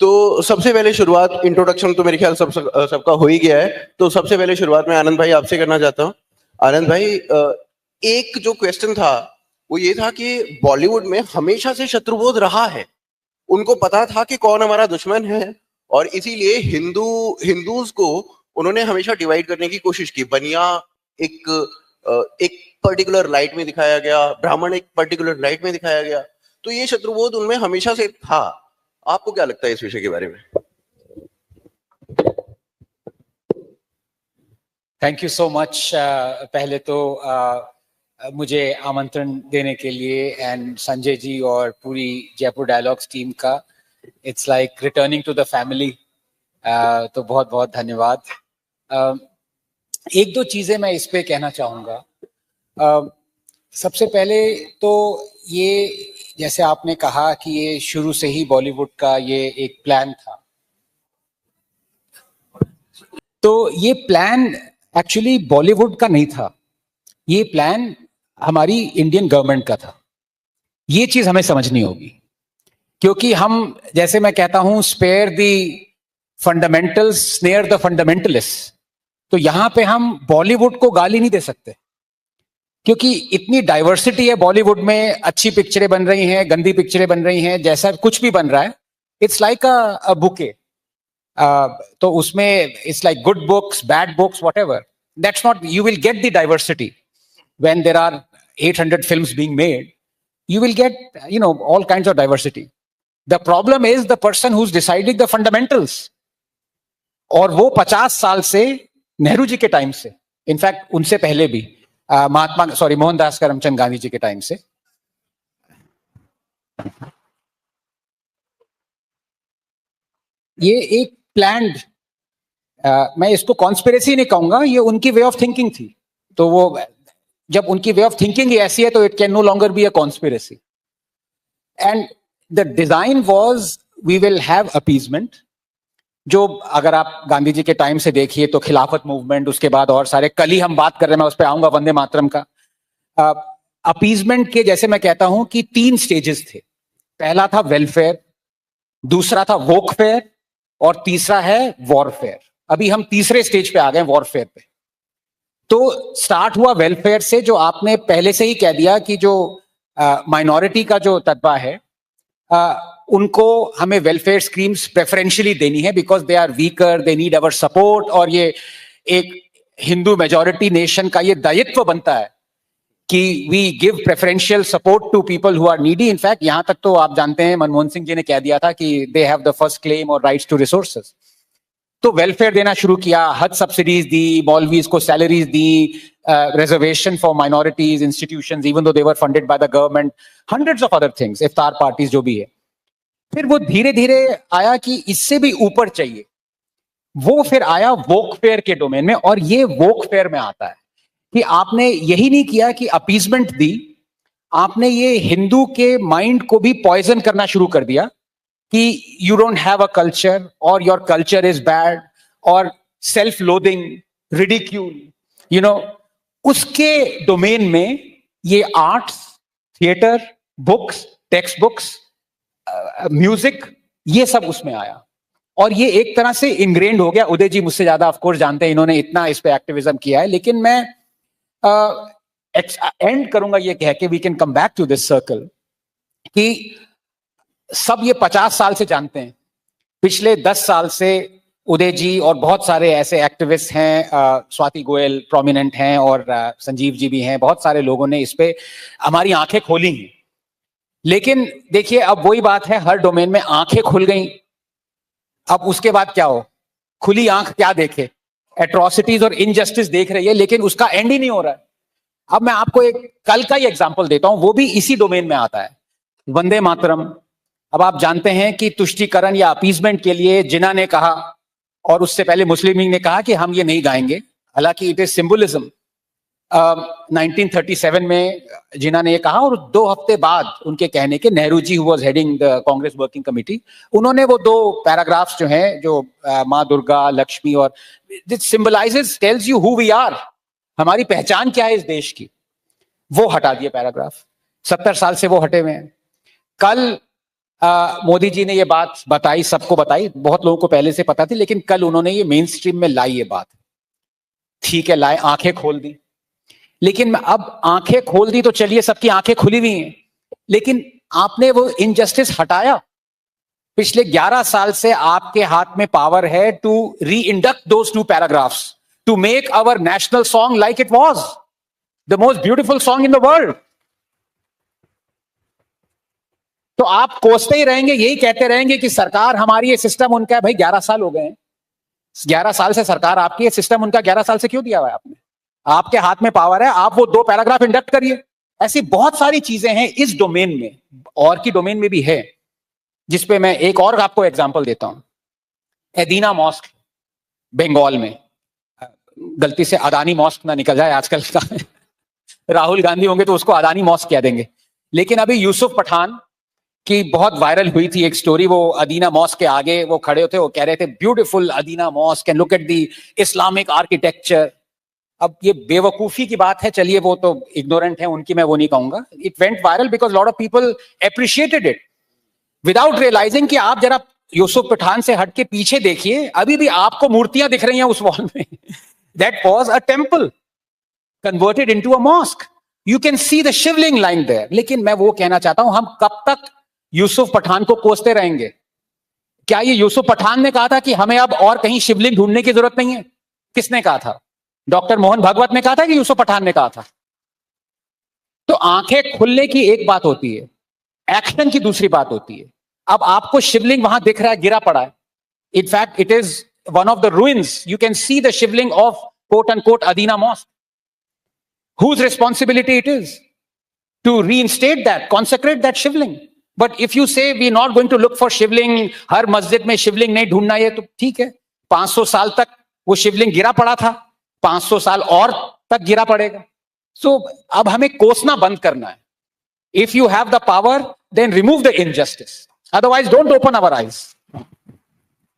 तो सबसे पहले शुरुआत, इंट्रोडक्शन तो मेरे ख्याल सबका हो ही गया है, तो सबसे पहले शुरुआत मैं आनंद भाई आपसे करना चाहता हूँ। आनंद भाई, एक जो क्वेश्चन था वो ये था कि बॉलीवुड में हमेशा से शत्रुबोध रहा है, उनको पता था कि कौन हमारा दुश्मन है, और इसीलिए हिंदूज को उन्होंने हमेशा डिवाइड करने की कोशिश की। बनिया एक पर्टिकुलर लाइट में दिखाया गया, ब्राह्मण एक पर्टिकुलर लाइट में दिखाया गया, तो ये शत्रुबोध उनमें हमेशा से था। आपको क्या लगता है इस विषय के बारे में? Thank you so much. पहले तो मुझे आमंत्रण देने के लिए एंड संजय जी और पूरी जयपुर डायलॉग्स टीम का, it's like returning to the family. तो बहुत बहुत धन्यवाद। एक दो चीजें मैं इस पे कहना चाहूँगा। सबसे पहले तो ये, जैसे आपने कहा कि ये शुरू से ही बॉलीवुड का ये एक प्लान था, तो ये प्लान एक्चुअली बॉलीवुड का नहीं था, ये प्लान हमारी इंडियन गवर्नमेंट का था। ये चीज हमें समझनी होगी, क्योंकि हम, जैसे मैं कहता हूं, spare the fundamentals snare the fundamentalist. तो यहां पे हम बॉलीवुड को गाली नहीं दे सकते, क्योंकि इतनी डाइवर्सिटी है बॉलीवुड में। अच्छी पिक्चरें बन रही हैं, गंदी पिक्चरें बन रही हैं, जैसा कुछ भी बन रहा है, इट्स लाइक अ बुके। तो उसमें it's like good books, bad books, whatever, that's not, you will get the diversity when there are 800 films being made. You will get, all kinds of diversity. The problem is the person who's deciding the fundamentals. और वो 50 साल से, नेहरू जी के time से, in fact उनसे पहले भी, मोहनदास करमचंद गांधी जी के टाइम से, ये एक प्लान्ड, मैं इसको कॉन्स्पिरेसी नहीं कहूंगा, ये उनकी वे ऑफ थिंकिंग थी। तो वो, जब उनकी वे ऑफ थिंकिंग ऐसी है, तो it can no longer be a conspiracy. And the design was, we will have appeasement, जो अगर आप गांधी जी के टाइम से देखिए तो खिलाफत मूवमेंट, उसके बाद और सारे, कल ही हम बात कर रहे हैं, मैं उस पर आऊंगा, वंदे मातरम का। अपीजमेंट के, जैसे मैं कहता हूं कि 3 स्टेजेस थे। पहला था वेलफेयर, दूसरा था वोकफेयर, और तीसरा है वॉरफेयर। अभी हम तीसरे स्टेज पे आ गए, वॉरफेयर पे। तो स्टार्ट हुआ वेलफेयर से, जो आपने पहले से ही कह दिया कि जो माइनॉरिटी का जो तबका है, उनको हमें वेलफेयर स्कीम्स प्रेफरेंशियली देनी है, because they are weaker, they need our support. और ये एक हिंदू मेजॉरिटी नेशन का ये दायित्व बनता है कि we give preferential support to people who are needy. In fact यहां तक तो आप जानते हैं, मनमोहन सिंह जी ने कह दिया था कि they have the first claim और राइट्स टू रिसोर्सेज। तो वेलफेयर देना शुरू किया, हज सब्सिडीज दी, मौलवीज को सैलरीज दी, reservation for minorities institutions even though they were funded by the government, hundreds of other things, iftar parties, जो भी है। फिर वो धीरे धीरे आया कि इससे भी ऊपर चाहिए, वो फिर आया वोकफेयर के डोमेन में। और ये वोकफेयर में आता है कि आपने यही नहीं किया कि अपीजमेंट दी, आपने ये हिंदू के माइंड को भी पॉइजन करना शुरू कर दिया कि you don't have a culture, और योर कल्चर इज बैड, और सेल्फ लोदिंग, रिडिक्यूल, उसके डोमेन में ये arts, theatre, books, text books, music, ये सब उसमें आया। और ये एक तरह से इंग्रेंड हो गया। उदय जी मुझसे ज्यादा ऑफ कोर्स जानते हैं, इन्होंने इतना इस पे एक्टिविज्म किया है। लेकिन मैं एंड करूंगा ये कह के, we can come back to this circle, कि सब ये 50 साल से जानते हैं। पिछले 10 साल से उदय जी और बहुत सारे ऐसे एक्टिविस्ट हैं, स्वाति गोयल प्रोमिनेंट हैं, और संजीव जी भी हैं, बहुत सारे लोगों ने इस पे हमारी आंखें खोली हैं। लेकिन देखिए, अब वही बात है, हर डोमेन में आंखें खुल गई, अब उसके बाद क्या हो? खुली आंख क्या देखे? एट्रोसिटीज और इनजस्टिस देख रही है, लेकिन उसका एंड ही नहीं हो रहा है। अब मैं आपको एक कल का ही एग्जांपल देता हूं, वो भी इसी डोमेन में आता है, वंदे मातरम। अब आप जानते हैं कि तुष्टीकरण या अपीजमेंट के लिए जिन्ना ने कहा, और उससे पहले मुस्लिम लीग ने कहा कि हम ये नहीं गाएंगे, हालांकि इट इज सिंबलिज्म। 1937 में जिन्ना ने ये कहा, और 2 हफ्ते बाद उनके कहने के, Nehru ji who was heading the Congress working committee, उन्होंने वो 2 पैराग्राफ्स जो हैं, जो माँ दुर्गा, लक्ष्मी, और this symbolises, tells you who we are, हमारी पहचान क्या है इस देश की, वो हटा दिए पैराग्राफ। 70 साल से वो हटे हुए हैं। कल मोदी जी ने ये बात बताई, सबको बताई, बहुत लोगों को पहले से पता थी, लेकिन कल उन्होंने ये मेन स्ट्रीम में लाई ये बात। ठीक है, लाए, आंखें खोल दी, लेकिन अब आंखें खोल दी तो चलिए, सबकी आंखें खुली हुई हैं, लेकिन आपने वो इनजस्टिस हटाया। पिछले 11 साल से आपके हाथ में पावर है to reinduct those 2 paragraphs, to make our national song like it was the most beautiful song in the world. तो आप कोसते ही रहेंगे, यही कहते रहेंगे कि सरकार हमारी, ये सिस्टम उनका है। भाई 11 साल हो गए हैं, 11 साल से सरकार आपकी है, सिस्टम उनका 11 साल से क्यों दिया हुआ है आपने? आपके हाथ में पावर है, आप वो 2 पैराग्राफ इंडक्ट करिए। ऐसी बहुत सारी चीजें हैं इस डोमेन में, और की डोमेन में भी है, जिसपे मैं एक और आपको एग्जांपल देता हूं। एदीना मॉस्क बंगाल में, गलती से अदानी मॉस्क ना निकल जाए आजकल का राहुल गांधी होंगे तो उसको अदानी मॉस्क कह देंगे। लेकिन अभी यूसुफ पठान की बहुत वायरल हुई थी एक स्टोरी, वो अदीना मॉस्क के आगे वो खड़े होते, वो कह रहे थे beautiful Adina mosque and look at the Islamic architecture. अब ये बेवकूफी की बात है, चलिए वो तो इग्नोरेंट है उनकी, मैं वो नहीं कहूंगा। It went viral because lot of people appreciated it without realising कि आप जरा यूसुफ पठान से हट के पीछे देखिए, अभी भी आपको मूर्तियां दिख रही हैं उस वॉल में। That was a temple converted into a mosque, you can see the shivling line there. लेकिन मैं वो कहना चाहता हूं, हम कब तक यूसुफ पठान को कोसते रहेंगे? क्या ये यूसुफ पठान ने कहा था कि हमें अब और कहीं शिवलिंग ढूंढने की जरूरत नहीं है? किसने कहा था? डॉक्टर मोहन भागवत ने कहा था कि यूसुफ पठान ने कहा था? तो आंखें खुलने की एक बात होती है, एक्शन की दूसरी बात होती है। अब आपको शिवलिंग वहां दिख रहा है, गिरा पड़ा है, in fact it is one of the ruins, you can see the shivling of quote unquote Adina mosque. Whose responsibility it is to reinstate that, consecrate that shivling? But if you say we're not going to look for shivling, हर मस्जिद में शिवलिंग नहीं ढूंढना है, तो ठीक है, 500 साल तक वो शिवलिंग गिरा पड़ा था, 500 साल और तक गिरा पड़ेगा। सो अब हमें कोसना बंद करना है। If you have the power, then remove the injustice. Otherwise, don't open our eyes.